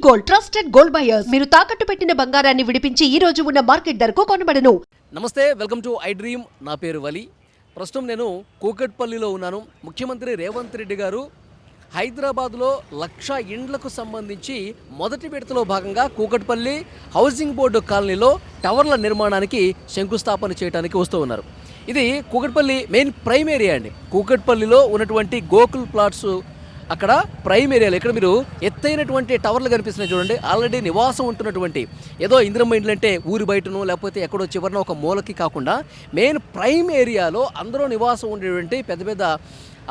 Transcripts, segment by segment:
Gold trusted gold buyers మీరు తాకట్టు పెట్టిన బంగారాన్ని విడిపించి ఈ రోజు ఉన్న మార్కెట్ ధరకు కొనబడను. నమస్తే, వెల్కమ్ టు ఐ డ్రీమ్. నా పేరు వలి. ప్రస్తుతం నేను కూకట్పల్లిలో ఉన్నాను. ముఖ్యమంత్రి రేవంత్ రెడ్డి గారు హైదరాబాద్లో 1,00,000 ఇండ్లకు సంబంధించి మొదటి విడతలో భాగంగా కూకట్పల్లి హౌసింగ్ బోర్డు కాలనీలో టవర్ల నిర్మాణానికి శంకుస్థాపన చేయడానికి వస్తూ ఉన్నారు. ఇది కూకట్పల్లి మెయిన్ ప్రైమ్ ఏరియా అండి. కూకట్పల్లిలో ఉన్నటువంటి గోకుల్ ప్లాట్స్ అక్కడ ప్రైమ్ ఏరియాలో ఇక్కడ మీరు ఎత్తైనటువంటి టవర్లు కనిపిస్తున్నాయి చూడండి. ఆల్రెడీ నివాసం ఉంటున్నటువంటి ఏదో ఇందిరమ్మ ఇండ్లు అంటే ఊరి బయటను లేకపోతే ఎక్కడో చివరిన ఒక మూలకి కాకుండా మెయిన్ ప్రైమ్ ఏరియాలో అందరూ నివాసం ఉండేటువంటి పెద్ద పెద్ద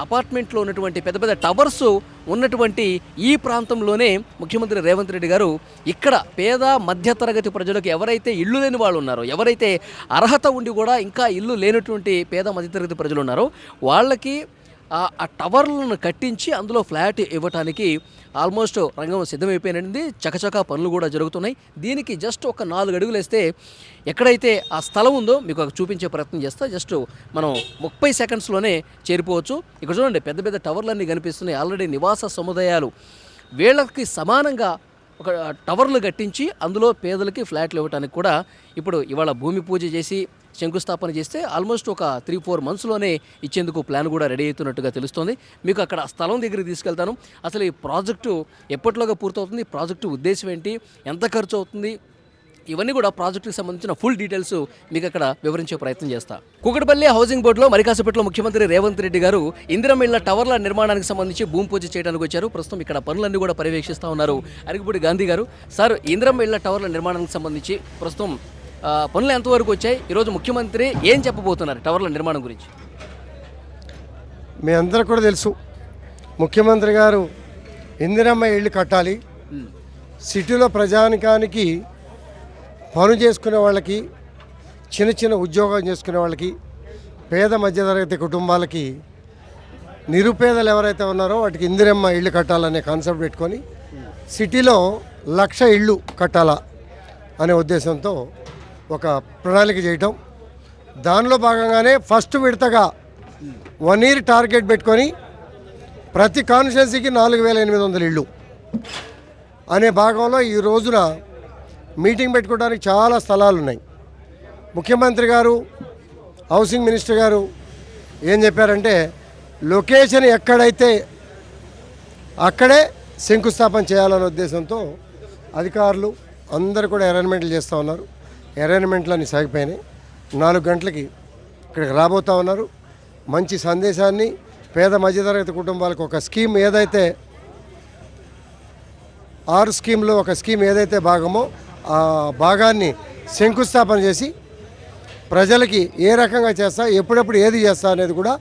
అపార్ట్మెంట్లో ఉన్నటువంటి పెద్ద పెద్ద టవర్స్ ఉన్నటువంటి ఈ ప్రాంతంలోనే ముఖ్యమంత్రి రేవంత్ రెడ్డి గారు ఇక్కడ పేద మధ్యతరగతి ప్రజలకు ఎవరైతే ఇల్లు లేని వాళ్ళు ఉన్నారో, ఎవరైతే అర్హత ఉండి కూడా ఇంకా ఇల్లు లేనటువంటి పేద మధ్యతరగతి ప్రజలు ఉన్నారో వాళ్ళకి ఆ టవర్లను కట్టించి అందులో ఫ్లాట్ ఇవ్వటానికి ఆల్మోస్ట్ రంగం సిద్ధమైపోయినది. చకచకా పనులు కూడా జరుగుతున్నాయి. దీనికి జస్ట్ ఒక 4 అడుగులు వేస్తే ఎక్కడైతే ఆ స్థలం ఉందో మీకు చూపించే ప్రయత్నం చేస్తా. జస్ట్ మనం 30 సెకండ్స్లోనే చేరిపోవచ్చు. ఇక్కడ చూడండి, పెద్ద పెద్ద టవర్లన్నీ కనిపిస్తున్నాయి. ఆల్రెడీ నివాస సముదాయాలు వీళ్ళకి సమానంగా ఒక టవర్లు కట్టించి అందులో పేదలకి ఫ్లాట్లు ఇవ్వడానికి కూడా ఇప్పుడు ఇవాళ భూమి పూజ చేసి శంకుస్థాపన చేస్తే ఆల్మోస్ట్ ఒక 3-4 మంత్స్లోనే ఇచ్చేందుకు ప్లాన్ కూడా రెడీ అవుతున్నట్టుగా తెలుస్తోంది. మీకు అక్కడ స్థలం దగ్గరికి తీసుకెళ్తాను. అసలు ఈ ప్రాజెక్టు ఎప్పట్లోగా పూర్తవుతుంది, ప్రాజెక్టు ఉద్దేశం ఏంటి, ఎంత ఖర్చు అవుతుంది, ఇవన్నీ కూడా ప్రాజెక్టుకి సంబంధించిన ఫుల్ డీటెయిల్స్ మీకు అక్కడ వివరించే ప్రయత్నం చేస్తా. కూకట్పల్లి హౌసింగ్ బోర్డులో మరికాసేపట్లో ముఖ్యమంత్రి రేవంత్ రెడ్డి గారు ఇందిరమ్మ ఇళ్ల టవర్ల నిర్మాణానికి సంబంధించి భూమి పూజ చేయడానికి వచ్చారు. ప్రస్తుతం ఇక్కడ పనులన్నీ కూడా పర్యవేక్షిస్తూ ఉన్నారు అరిగిపూడి గాంధీ గారు. సార్, ఇందిరమ్మ ఇళ్ల టవర్ల నిర్మాణానికి సంబంధించి ప్రస్తుతం పనులు ఎంతవరకు వచ్చాయి? ఈరోజు ముఖ్యమంత్రి ఏం చెప్పబోతున్నారు టవర్ల నిర్మాణం గురించి? మీ అందరూ కూడా తెలుసు, ముఖ్యమంత్రి గారు ఇందిరమ్మ ఇళ్ళు కట్టాలి, సిటీలో ప్రజానికానికి పని చేసుకునే వాళ్ళకి, చిన్న చిన్న ఉద్యోగం చేసుకునే వాళ్ళకి, పేద మధ్యతరగతి కుటుంబాలకి, నిరుపేదలు ఎవరైతే ఉన్నారో వాటికి ఇందిరమ్మ ఇళ్ళు కట్టాలనే కాన్సెప్ట్ పెట్టుకొని సిటీలో 1,00,000 ఇళ్ళు కట్టాలా అనే ఉద్దేశంతో ఒక ప్రణాళిక చేయటం. దానిలో భాగంగానే ఫస్ట్ విడతగా 1 ఇయర్ టార్గెట్ పెట్టుకొని ప్రతి కాన్స్టిట్యున్సీకి 4,800 ఇళ్ళు అనే భాగంలో ఈ రోజున మీటింగ్ పెట్టుకోవడానికి చాలా స్థలాలు ఉన్నాయి. ముఖ్యమంత్రి గారు, హౌసింగ్ మినిస్టర్ గారు ఏం చెప్పారంటే లొకేషన్ ఎక్కడైతే అక్కడే శంకుస్థాపన చేయాలనే ఉద్దేశంతో అధికారులు అందరూ కూడా అరేంజ్మెంట్లు చేస్తూ ఉన్నారు. అరేంజ్మెంట్లన్నీ సాగిపోయినాయి. 4 గంటలకి ఇక్కడికి రాబోతూ ఉన్నారు. మంచి సందేశాన్ని పేద మధ్యతరగతి కుటుంబాలకు ఒక స్కీమ్ ఏదైతే 6 స్కీమ్లో ఒక స్కీమ్ ఏదైతే భాగమో ఆ భాగాన్ని శంకుస్థాపన చేసి ప్రజలకి ఏ రకంగా చేస్తా, ఎప్పుడెప్పుడు ఏది చేస్తా అనేది కూడా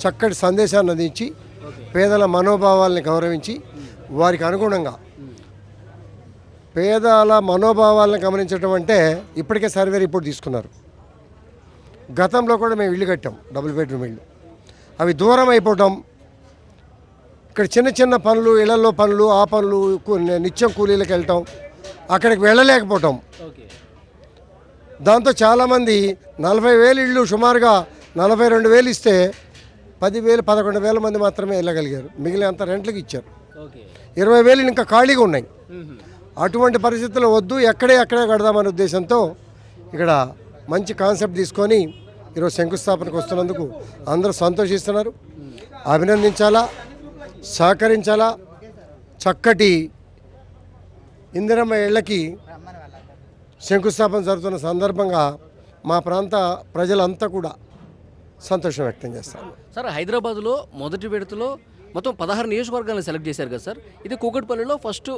చక్కటి సందేశాన్ని అందించి పేదల మనోభావాల్ని గౌరవించి వారికి అనుగుణంగా పేదల మనోభావాలను గమనించడం అంటే ఇప్పటికే సర్వే రిపోర్ట్ తీసుకున్నారు. గతంలో కూడా మేము ఇల్లు కట్టాం, డబుల్ బెడ్రూమ్ ఇల్లు. అవి దూరం అయిపోవటం, ఇక్కడ చిన్న చిన్న పనులు, ఇళ్లలో పనులు, ఆ పనులు, నిత్యం కూలీలకు వెళ్ళటం, అక్కడికి వెళ్ళలేకపోవటం. దాంతో చాలామంది 40,000 ఇళ్ళు సుమారుగా 42,000 ఇస్తే 10,000, 11,000 మంది మాత్రమే వెళ్ళగలిగారు. మిగిలినంత రెంట్లకు ఇచ్చారు. 20,000 ఇంకా ఖాళీగా ఉన్నాయి. అటువంటి పరిస్థితుల్లో వద్దు, ఎక్కడే కడదామనే ఉద్దేశంతో ఇక్కడ మంచి కాన్సెప్ట్ తీసుకొని ఈరోజు శంకుస్థాపనకు వస్తున్నందుకు అందరూ సంతోషిస్తున్నారు. అభినందించాలా, సహకరించాలా. చక్కటి ఇందిరమ్మ ఇళ్ళకి శంకుస్థాపన జరుగుతున్న సందర్భంగా మా ప్రాంత ప్రజలంతా కూడా సంతోషం వ్యక్తం చేస్తారు. సార్, హైదరాబాద్లో మొదటి విడతలో మొత్తం 16 నియోజకవర్గాలను సెలెక్ట్ చేశారు కదా సార్. ఇది కూకట్పల్లిలో ఫస్ట్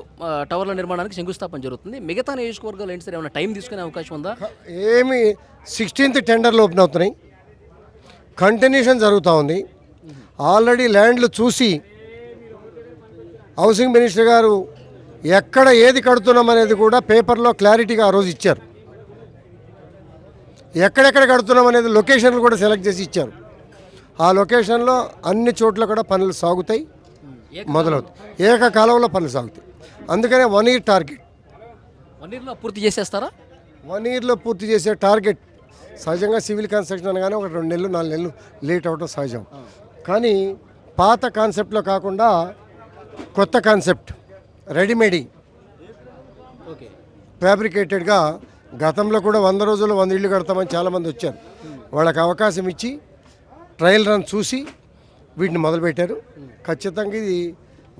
టవర్ల నిర్మాణానికి శంకుస్థాపన జరుగుతుంది. మిగతా నియోజకవర్గాలు ఏంటి సార్, ఏమైనా టైం తీసుకునే అవకాశం ఉందా? ఏమి 16th టెండర్లు ఓపెన్ అవుతున్నాయి, కంటిన్యూషన్ జరుగుతూ ఉంది. ఆల్రెడీ ల్యాండ్లు చూసి హౌసింగ్ మినిస్టర్ గారు ఎక్కడ ఏది కడుతున్నాం అనేది కూడా పేపర్లో క్లారిటీగా ఆ రోజు ఇచ్చారు. ఎక్కడెక్కడ కడుతున్నాం అనేది లొకేషన్లు కూడా సెలెక్ట్ చేసి ఇచ్చారు. ఆ లొకేషన్లో అన్ని చోట్ల కూడా పనులు సాగుతాయి, మొదలవుతాయి. ఏకకాలంలో పనులు సాగుతాయి. అందుకనే 1 ఇయర్ టార్గెట్. 1 ఇయర్లో పూర్తి చేసేస్తారా? 1 ఇయర్లో పూర్తి చేసే టార్గెట్ సహజంగా సివిల్ కన్స్ట్రక్షన్ అనగానే ఒక 2 నెలలు 4 నెలలు లేట్ అవ్వడం సహజం. కానీ పాత కాన్సెప్ట్లో కాకుండా కొత్త కాన్సెప్ట్ రెడీమేడ్ ఓకే. ఫ్యాబ్రికేటెడ్గా గతంలో కూడా 100 రోజుల్లో 100 ఇళ్ళు కడతామని చాలామంది వచ్చారు. వాళ్ళకి అవకాశం ఇచ్చి ట్రయల్ రన్ చూసి వీటిని మొదలుపెట్టారు. ఖచ్చితంగా ఇది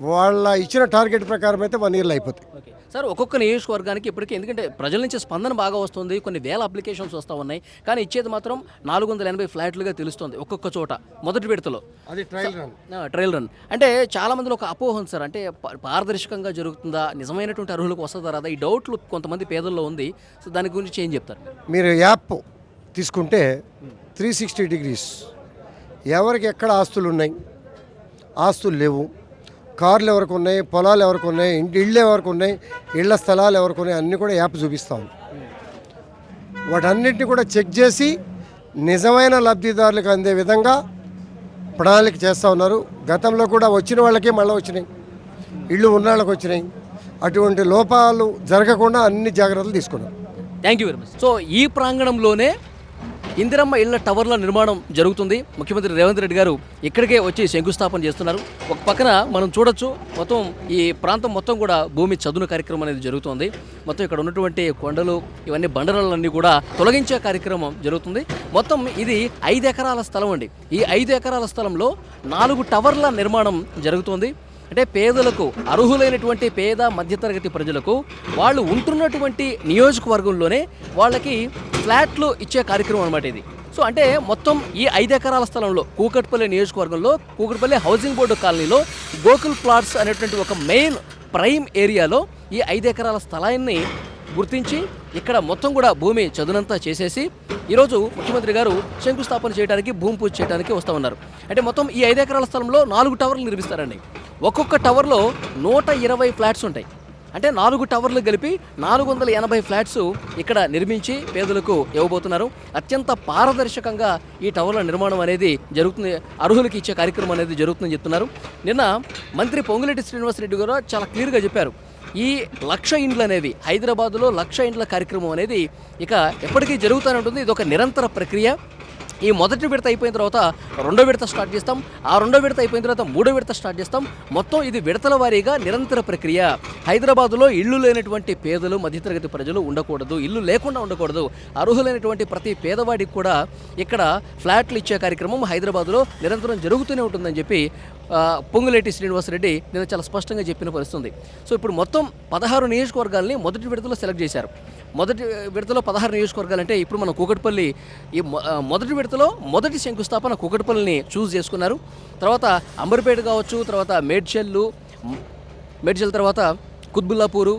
వాళ్ళ ఇచ్చిన టార్గెట్ ప్రకారం అయితే 1 ఇయర్లో అయిపోతాయి. ఓకే సార్, ఒక్కొక్క నియోజకవర్గానికి ఇప్పటికీ ఎందుకంటే ప్రజల నుంచి స్పందన బాగా వస్తుంది, కొన్ని వేల అప్లికేషన్స్ వస్తూ ఉన్నాయి, కానీ ఇచ్చేది మాత్రం 480 ఫ్లాట్లుగా తెలుస్తుంది ఒక్కొక్క చోట మొదటి విడతలో. అది ట్రయల్ రన్. ట్రయల్ రన్ అంటే చాలా మందిలో ఒక అపోహ ఉంది సార్, అంటే పారదర్శకంగా జరుగుతుందా, నిజమైనటువంటి అర్హులకు వస్తుందా రాదా, ఈ డౌట్లు కొంతమంది పేదల్లో ఉంది. సో దాని గురించి ఏం చెప్తారు? మీరు యాప్ తీసుకుంటే 360 డిగ్రీస్ ఎవరికి ఎక్కడ ఆస్తులు ఉన్నాయి, ఆస్తులు లేవు, కార్లు ఎవరికి ఉన్నాయి, పొలాలు ఎవరికి ఉన్నాయి, ఇళ్ళు ఎవరికి ఉన్నాయి, ఇళ్ల స్థలాలు ఎవరికి ఉన్నాయి, అన్నీ కూడా యాప్ చూపిస్తాం. వాటన్నిటిని కూడా చెక్ చేసి నిజమైన లబ్ధిదారులకు అందే విధంగా ప్రణాళిక చేస్తూ ఉన్నారు. గతంలో కూడా వచ్చిన వాళ్ళకి మళ్ళీ వచ్చినాయి, ఇళ్ళు ఉన్న వాళ్ళకి వచ్చినాయి. అటువంటి లోపాలు జరగకుండా అన్ని జాగ్రత్తలు తీసుకున్నారు. Thank you very much. So ఈ ప్రాంగణంలోనే ఇందిరమ్మ ఇళ్ల టవర్ల నిర్మాణం జరుగుతుంది. ముఖ్యమంత్రి రేవంత్ రెడ్డి గారు ఇక్కడికే వచ్చి శంకుస్థాపన చేస్తున్నారు. ఒక పక్కన మనం చూడొచ్చు, మొత్తం ఈ ప్రాంతం మొత్తం కూడా భూమి చదును కార్యక్రమం అనేది జరుగుతుంది. మొత్తం ఇక్కడ ఉన్నటువంటి కొండలు ఇవన్నీ బండరాలన్నీ కూడా తొలగించే కార్యక్రమం జరుగుతుంది. మొత్తం ఇది 5 ఎకరాల స్థలం అండి. ఈ 5 ఎకరాల స్థలంలో 4 టవర్ల నిర్మాణం జరుగుతుంది. అంటే పేదలకు, అర్హులైనటువంటి పేద మధ్యతరగతి ప్రజలకు వాళ్ళు ఉంటున్నటువంటి నియోజకవర్గంలోనే వాళ్ళకి ఫ్లాట్లు ఇచ్చే కార్యక్రమం అనమాట ఇది. సో అంటే మొత్తం ఈ 5 ఎకరాల స్థలంలో కూకట్పల్లి నియోజకవర్గంలో కూకట్పల్లి హౌసింగ్ బోర్డు కాలనీలో గోకుల్ ప్లాట్స్ అనేటువంటి ఒక మెయిన్ ప్రైమ్ ఏరియాలో ఈ 5 ఎకరాల స్థలాన్ని గుర్తించి ఇక్కడ మొత్తం కూడా భూమి చదునంతా చేసేసి ఈరోజు ముఖ్యమంత్రి గారు శంకుస్థాపన చేయడానికి, భూమి పూజ చేయడానికి వస్తూ ఉన్నారు. అంటే మొత్తం ఈ 5 ఎకరాల స్థలంలో 4 టవర్లు నిర్మిస్తారండి. ఒక్కొక్క టవర్లో 120 ఫ్లాట్స్ ఉంటాయి. అంటే 4 టవర్లు కలిపి 480 ఫ్లాట్స్ ఇక్కడ నిర్మించి పేదలకు ఇవ్వబోతున్నారు. అత్యంత పారదర్శకంగా ఈ టవర్ల నిర్మాణం అనేది జరుగుతుంది, అర్హులకి ఇచ్చే కార్యక్రమం అనేది జరుగుతుందని చెప్తున్నారు. నిన్న మంత్రి పొంగులేటి శ్రీనివాసరెడ్డి గారు చాలా క్లియర్గా చెప్పారు, ఈ 1,00,000 ఇండ్లు అనేవి హైదరాబాద్లో 1,00,000 ఇండ్ల కార్యక్రమం అనేది ఇక ఎప్పటికీ జరుగుతూనే ఉంటుంది. ఇది ఒక నిరంతర ప్రక్రియ. ఈ మొదటి విడత అయిపోయిన తర్వాత 2వ విడత స్టార్ట్ చేస్తాం, ఆ 2వ విడత అయిపోయిన తర్వాత 3వ విడత స్టార్ట్ చేస్తాం. మొత్తం ఇది విడతల వారీగా నిరంతర ప్రక్రియ. హైదరాబాదులో ఇల్లు లేనటువంటి పేదలు, మధ్యతరగతి ప్రజలు ఉండకూడదు, ఇల్లు లేకుండా ఉండకూడదు. అర్హులైనటువంటి ప్రతి పేదవాడికి కూడా ఇక్కడ ఫ్లాట్లు ఇచ్చే కార్యక్రమం హైదరాబాదులో నిరంతరం జరుగుతూనే ఉంటుందని చెప్పి పొంగులేటి శ్రీనివాసరెడ్డి నేను చాలా స్పష్టంగా చెప్పిన పరిస్థితుంది. సో ఇప్పుడు మొత్తం 16 నియోజకవర్గాల్ని మొదటి విడతలో సెలెక్ట్ చేశారు. మొదటి విడతలో 16 నియోజకవర్గాలు అంటే ఇప్పుడు మనం కూకట్పల్లి ఈ మొదటి విడతలో మొదటి శంకుస్థాపన కూకట్పల్లిని చూస్ చేసుకున్నారు. తర్వాత అంబర్పేట కావచ్చు, తర్వాత మేడ్చల్ తర్వాత కుత్బుల్లాపూరు,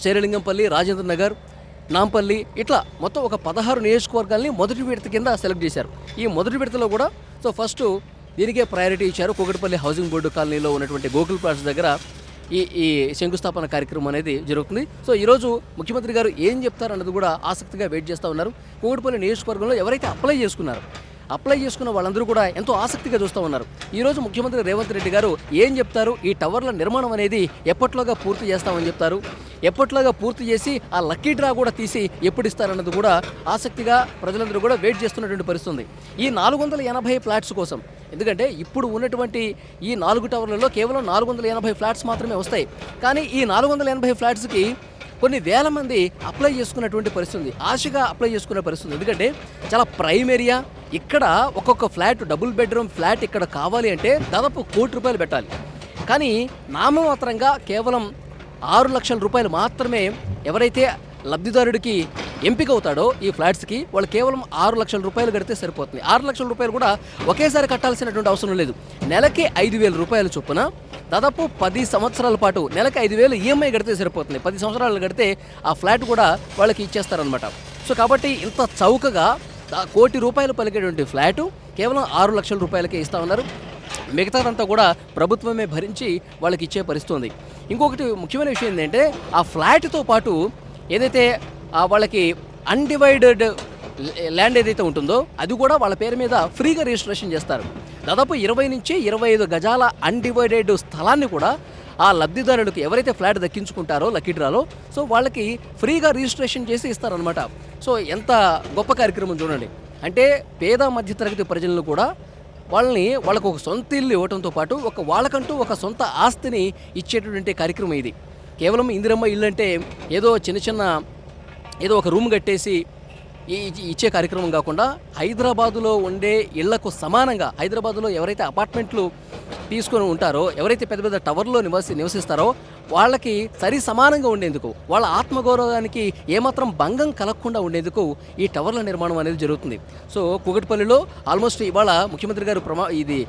శేరలింగంపల్లి, రాజేంద్ర నగర్, నాంపల్లి, ఇట్లా మొత్తం ఒక 16 నియోజకవర్గాల్ని మొదటి విడత కింద సెలెక్ట్ చేశారు. ఈ మొదటి విడతలో కూడా సో ఫస్ట్ దీనికే ప్రయారిటీ ఇచ్చారు. కూకట్పల్లి హౌసింగ్ బోర్డు కాలనీలో ఉన్నటువంటి గోకుల్ ప్లాట్స్ దగ్గర ఈ శంకుస్థాపన కార్యక్రమం అనేది జరుగుతుంది. సో ఈరోజు ముఖ్యమంత్రి గారు ఏం చెప్తారన్నది కూడా ఆసక్తిగా వెయిట్ చేస్తూ ఉన్నారు. కూకట్పల్లి నియోజకవర్గంలో ఎవరైతే అప్లై చేసుకున్న వాళ్ళందరూ కూడా ఎంతో ఆసక్తిగా చూస్తూ ఉన్నారు. ఈరోజు ముఖ్యమంత్రి రేవంత్ రెడ్డి గారు ఏం చెప్తారు, ఈ టవర్ల నిర్మాణం అనేది ఎప్పట్లోగా పూర్తి చేస్తామని చెప్తారు, ఎప్పట్లోగా పూర్తి చేసి ఆ లక్కీ డ్రా కూడా తీసి ఎప్పుడు ఇస్తారన్నది కూడా ఆసక్తిగా ప్రజలందరూ కూడా వెయిట్ చేస్తున్నటువంటి పరిస్థితి. ఈ 480 ఫ్లాట్స్ కోసం, ఎందుకంటే ఇప్పుడు ఉన్నటువంటి ఈ 4 టవర్లలో కేవలం 480 ఫ్లాట్స్ మాత్రమే వస్తాయి. కానీ ఈ 480 ఫ్లాట్స్కి కొన్ని వేల మంది అప్లై చేసుకున్నటువంటి పరిస్థితి, ఆశగా అప్లై చేసుకునే పరిస్థితి. ఎందుకంటే చాలా ప్రైమ్ ఏరియా. ఇక్కడ ఒక్కొక్క ఫ్లాట్, డబుల్ బెడ్రూమ్ ఫ్లాట్ ఇక్కడ కావాలి అంటే దాదాపు ₹1,00,00,000 పెట్టాలి. కానీ నామమాత్రంగా కేవలం 6 లక్షల రూపాయలు మాత్రమే ఎవరైతే లబ్ధిదారుడికి ఎంపిక అవుతాడో ఈ ఫ్లాట్స్కి వాళ్ళు కేవలం 6 లక్షల రూపాయలు కడితే సరిపోతుంది. 6 లక్షల రూపాయలు కూడా ఒకేసారి కట్టాల్సినటువంటి అవసరం లేదు. నెలకి 5,000 రూపాయల చొప్పున దాదాపు 10 సంవత్సరాల పాటు నెలకి 5,000 ఈఎంఐ కడితే సరిపోతుంది. 10 సంవత్సరాలు కడితే ఆ ఫ్లాట్ కూడా వాళ్ళకి ఇచ్చేస్తారనమాట. సో కాబట్టి ఇంత చౌకగా ₹1,00,00,000 పలికేటువంటి ఫ్లాటు కేవలం 6 లక్షల రూపాయలకే ఇస్తా ఉన్నారు. మిగతాదంతా కూడా ప్రభుత్వమే భరించి వాళ్ళకి ఇచ్చే పరిస్థితి ఉంది. ఇంకొకటి ముఖ్యమైన విషయం ఏంటంటే ఆ ఫ్లాట్తో పాటు ఏదైతే వాళ్ళకి అన్డివైడెడ్ ల్యాండ్ ఏదైతే ఉంటుందో అది కూడా వాళ్ళ పేరు మీద ఫ్రీగా రిజిస్ట్రేషన్ చేస్తారు. దాదాపు 20 నుంచి 25 గజాల అన్డివైడెడ్ స్థలాన్ని కూడా ఆ లబ్ధిదారులకు ఎవరైతే ఫ్లాట్ దక్కించుకుంటారో లక్కీ డ్రాలో సో వాళ్ళకి ఫ్రీగా రిజిస్ట్రేషన్ చేసి ఇస్తారనమాట. సో ఎంత గొప్ప కార్యక్రమం చూడండి. అంటే పేద మధ్యతరగతి ప్రజలను కూడా వాళ్ళకు ఒక సొంత ఇల్లు ఇవ్వడంతో పాటు వాళ్ళకంటూ ఒక సొంత ఆస్తిని ఇచ్చేటటువంటి కార్యక్రమం ఇది. కేవలం ఇందిరమ్మ ఇల్లు అంటే ఏదో ఏదో ఒక రూమ్ కట్టేసి ఇచ్చే కార్యక్రమం కాకుండా హైదరాబాదులో ఉండే ఇళ్లకు సమానంగా, హైదరాబాదులో ఎవరైతే అపార్ట్మెంట్లు తీసుకొని ఉంటారో, ఎవరైతే పెద్ద పెద్ద టవర్లో నివసిస్తారో వాళ్ళకి సరి సమానంగా ఉండేందుకు, వాళ్ళ ఆత్మగౌరవానికి ఏమాత్రం భంగం కలగకుండా ఉండేందుకు ఈ టవర్ల నిర్మాణం అనేది జరుగుతుంది. సో కూకట్పల్లిలో ఆల్మోస్ట్ ఇవాళ ముఖ్యమంత్రి గారు ఇది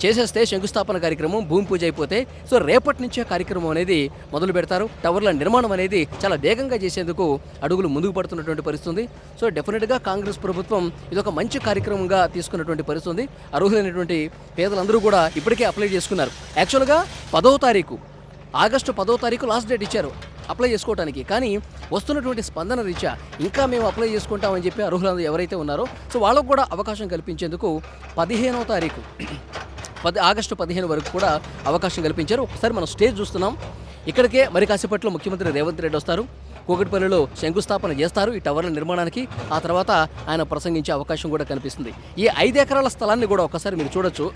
చేసేస్తే శంకుస్థాపన కార్యక్రమం, భూమి పూజ అయిపోతే సో రేపటి నుంచే కార్యక్రమం అనేది మొదలు పెడతారు. టవర్ల నిర్మాణం అనేది చాలా వేగంగా చేసేందుకు అడుగులు ముందుకు పడుతున్నటువంటి పరిస్థితి. సో డెఫినెట్గా కాంగ్రెస్ ప్రభుత్వం ఇది ఒక మంచి కార్యక్రమంగా తీసుకున్నటువంటి పరిస్థితి. అర్హులైనటువంటి పేదలందరూ కూడా ఇప్పటికే అప్లై చేసుకున్నారు. యాక్చువల్గా ఆగస్టు 10వ తారీఖు లాస్ట్ డేట్ ఇచ్చారు అప్లై చేసుకోవడానికి. కానీ వస్తున్నటువంటి స్పందన రీత్యా ఇంకా మేము అప్లై చేసుకుంటామని చెప్పి అర్హులు ఎవరైతే ఉన్నారో సో వాళ్ళకు కూడా అవకాశం కల్పించేందుకు 15వ తారీఖు ఆగస్టు 15 వరకు కూడా అవకాశం కల్పించారు. ఒకసారి మనం స్టేజ్ చూస్తున్నాం. ఇక్కడికే మరి కాసేపట్లో ముఖ్యమంత్రి రేవంత్ రెడ్డి వస్తారు. కూకట్పల్లిలో శంకుస్థాపన చేస్తారు ఈ టవర్ల నిర్మాణానికి. ఆ తర్వాత ఆయన ప్రసంగించే అవకాశం కూడా కనిపిస్తుంది. ఈ 5 ఎకరాల స్థలాన్ని కూడా ఒకసారి మీరు చూడొచ్చు.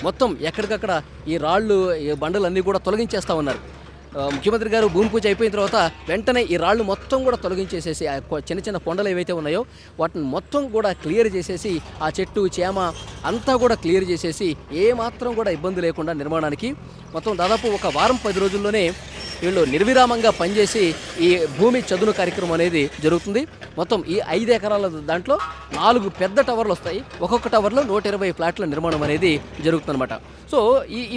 మొత్తం ఎక్కడికక్కడ ఈ రాళ్ళు, ఈ బండలన్నీ కూడా తొలగించేస్తూ ఉన్నారు. ముఖ్యమంత్రి గారు భూమి పూజ అయిపోయిన తర్వాత వెంటనే ఈ రాళ్ళు మొత్తం కూడా తొలగించేసేసి చిన్న చిన్న కొండలు ఏవైతే ఉన్నాయో వాటిని మొత్తం కూడా క్లియర్ చేసేసి ఆ చెట్టు చేమ అంతా కూడా క్లియర్ చేసేసి ఏమాత్రం కూడా ఇబ్బంది లేకుండా నిర్మాణానికి మొత్తం దాదాపు ఒక వారం 10 రోజుల్లోనే వీళ్ళు నిర్విరామంగా పనిచేసి ఈ భూమి చదును కార్యక్రమం అనేది జరుగుతుంది. మొత్తం ఈ 5 ఎకరాల దాంట్లో 4 పెద్ద టవర్లు వస్తాయి. ఒక్కొక్క టవర్లో 120 ఫ్లాట్ల నిర్మాణం అనేది జరుగుతుందన్నమాట. సో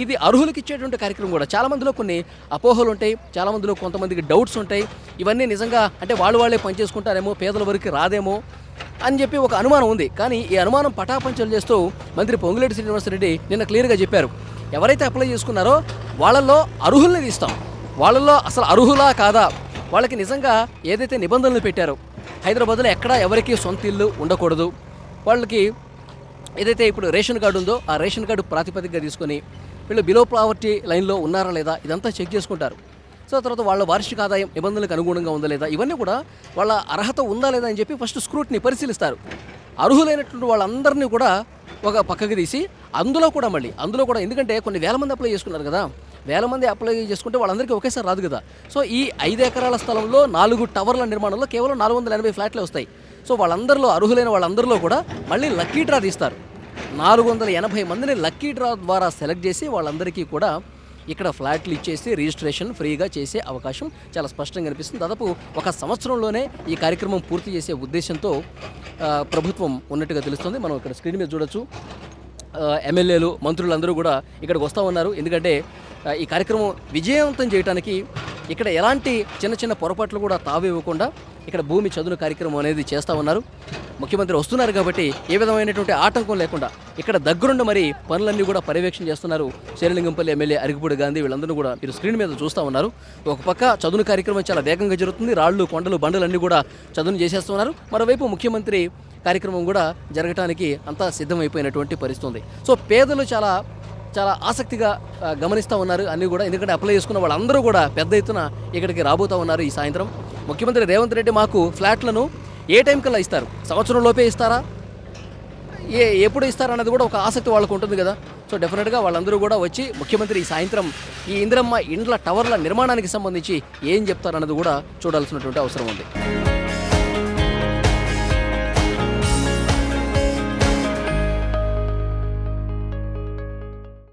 ఇది అర్హులకు ఇచ్చేటువంటి కార్యక్రమం కూడా చాలామందిలో కొన్ని అపోహలు ఉంటాయి, చాలామందిలో కొంతమందికి డౌట్స్ ఉంటాయి. ఇవన్నీ నిజంగా అంటే వాళ్ళే పనిచేసుకుంటారేమో, పేదల వరకు రాదేమో అని చెప్పి ఒక అనుమానం ఉంది. కానీ ఈ అనుమానం పటాపంచలు చేస్తూ మంత్రి పొంగులేటి శ్రీనివాసరెడ్డి నిన్న క్లియర్గా చెప్పారు. ఎవరైతే అప్లై చేసుకున్నారో వాళ్ళల్లో అర్హుల్ని తీస్తాం, వాళ్ళల్లో అసలు అర్హులా కాదా, వాళ్ళకి నిజంగా ఏదైతే నిబంధనలు పెట్టారో హైదరాబాద్లో ఎక్కడా ఎవరికి సొంత ఇల్లు ఉండకూడదు, వాళ్ళకి ఏదైతే ఇప్పుడు రేషన్ కార్డు ఉందో ఆ రేషన్ కార్డు ప్రాతిపదికగా తీసుకొని వీళ్ళు బిలో పావర్టీ లైన్లో ఉన్నారా లేదా ఇదంతా చెక్ చేసుకుంటారు. సో తర్వాత వాళ్ళ వార్షిక ఆదాయం నిబంధనలకు అనుగుణంగా ఉందా లేదా, ఇవన్నీ కూడా వాళ్ళ అర్హత ఉందా లేదా అని చెప్పి ఫస్ట్ స్క్రూట్ని పరిశీలిస్తారు. అర్హులైనటువంటి వాళ్ళందరినీ కూడా ఒక పక్కకి తీసి అందులో కూడా ఎందుకంటే కొన్ని వేల మంది అప్లై చేసుకున్నారు కదా, వేల మంది అప్లై చేసుకుంటే వాళ్ళందరికీ ఒకేసారి రాదు కదా. సో ఈ 5 ఎకరాల స్థలంలో 4 టవర్ల నిర్మాణంలో కేవలం 480 ఫ్లాట్లే వస్తాయి. సో వాళ్ళందరిలో అర్హులైన వాళ్ళందరిలో కూడా మళ్ళీ లక్కీ డ్రా తీస్తారు. 480 మందిని లక్కీ డ్రా ద్వారా సెలెక్ట్ చేసి వాళ్ళందరికీ కూడా ఇక్కడ ఫ్లాట్లు ఇచ్చేసి రిజిస్ట్రేషన్ ఫ్రీగా చేసే అవకాశం చాలా స్పష్టంగా కనిపిస్తుంది. దాదాపు 1 సంవత్సరంలోనే ఈ కార్యక్రమం పూర్తి చేసే ఉద్దేశంతో ప్రభుత్వం ఉన్నట్టుగా తెలుస్తుంది. మనం ఇక్కడ స్క్రీన్ మీద చూడొచ్చు. ఎమ్మెల్యేలు, మంత్రులందరూ కూడా ఇక్కడికి వస్తూ ఉన్నారు. ఎందుకంటే ఈ కార్యక్రమం విజయవంతం చేయడానికి ఇక్కడ ఎలాంటి చిన్న పొరపాట్లు కూడా తావివ్వకుండా ఇక్కడ భూమి చదును కార్యక్రమం అనేది చేస్తూ ఉన్నారు. ముఖ్యమంత్రి వస్తున్నారు కాబట్టి ఏ విధమైనటువంటి ఆటంకం లేకుండా ఇక్కడ దగ్గరుండి మరి పనులన్నీ కూడా పర్యవేక్షణ చేస్తున్నారు. శేరిలింగంపల్లి ఎమ్మెల్యే అరిగిపూడి గాంధీ వీళ్ళందరూ కూడా మీరు స్క్రీన్ మీద చూస్తూ ఉన్నారు. ఒక పక్క చదును కార్యక్రమం చాలా వేగంగా జరుగుతుంది. రాళ్ళు, కొండలు, బండలన్నీ కూడా చదును చేసేస్తున్నారు. మరోవైపు ముఖ్యమంత్రి కార్యక్రమం కూడా జరగటానికి అంతా సిద్ధమైపోయినటువంటి పరిస్థితి ఉంది. సో పేదలు చాలా ఆసక్తిగా గమనిస్తూ ఉన్నారు అన్నీ కూడా. ఎందుకంటే అప్లై చేసుకున్న వాళ్ళందరూ కూడా పెద్ద ఎత్తున ఇక్కడికి రాబోతూ ఉన్నారు ఈ సాయంత్రం. ముఖ్యమంత్రి రేవంత్ రెడ్డి మాకు ఫ్లాట్లను ఏ టైం కల్లా ఇస్తారు, సంవత్సరం లోపే ఇస్తారా, ఎప్పుడు ఇస్తారన్నది కూడా ఒక ఆసక్తి వాళ్ళకు ఉంటుంది కదా. సో డెఫినెట్గా వాళ్ళందరూ కూడా వచ్చి ముఖ్యమంత్రి ఈ సాయంత్రం ఈ ఇందిరమ్మ ఇండ్ల టవర్ల నిర్మాణానికి సంబంధించి ఏం చెప్తారన్నది కూడా చూడాల్సినటువంటి అవసరం ఉంది.